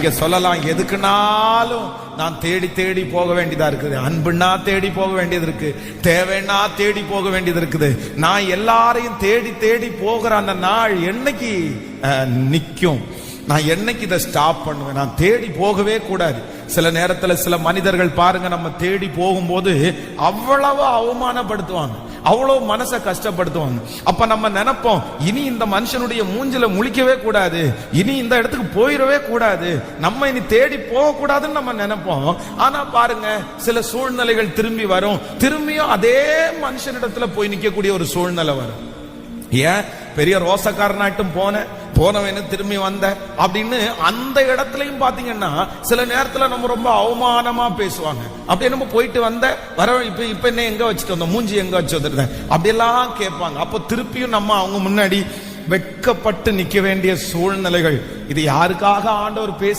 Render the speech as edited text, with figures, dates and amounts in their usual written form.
நீங்க சொல்லலாம், எதுக்குனாலும் நான் தேடி தேடி போக வேண்டியதா இருக்குது. அன்புன்னா தேடி போக வேண்டியது இருக்கு, தேவைன்னா தேடி போக வேண்டியது இருக்குது. நான் எல்லாரையும் தேடி தேடி போகிற அந்த நாள் என்னைக்கு நிக்கும்? நான் என்னைக்கு இதை ஸ்டாப் பண்ணுவேன்? நான் தேடி போகவே கூடாது. சில நேரத்துல சில மனிதர்கள் பாருங்க, நம்ம தேடி போகும்போது அவ்வளவு அவமானப்படுத்துவாங்க, அவ்வளவு மனசை கஷ்டப்படுத்துவாங்க. அப்ப நம்ம நினைப்போம், இனி இந்த மனுஷனுடைய மூஞ்சில முழிக்கவே கூடாது, இனி இந்த இடத்துக்கு போயிடவே கூடாது, நம்ம இனி தேடி போக கூடாதுன்னு நம்ம நினைப்போம். ஆனா பாருங்க, சில சூழ்நிலைகள் திரும்பி வரும், திரும்பியும் அதே மனுஷனிடத்துல போய் நிக்கக்கூடிய ஒரு சூழ்நிலை வரும். ஏன் பெரிய ரோசக்காரனாட்டும் போனவன்னு திரும்பி வந்த அப்படின்னு அந்த இடத்துலயும் பாத்தீங்கன்னா சில நேரத்துல நம்ம ரொம்ப அவமானமா பேசுவாங்க. அப்படியே நம்ம போயிட்டு வந்த வர இப்ப என்ன எங்க வச்சுட்டு வந்தோம், மூஞ்சி எங்க வச்சு வந்துருந்தேன் அப்படியெல்லாம் கேட்பாங்க. அப்ப திருப்பியும் நம்ம அவங்க முன்னாடி வெட்கப்பட்டு நிக்க வேண்டிய சூழ்நிலைகள். இது யாருக்காக ஆண்டவர் பேச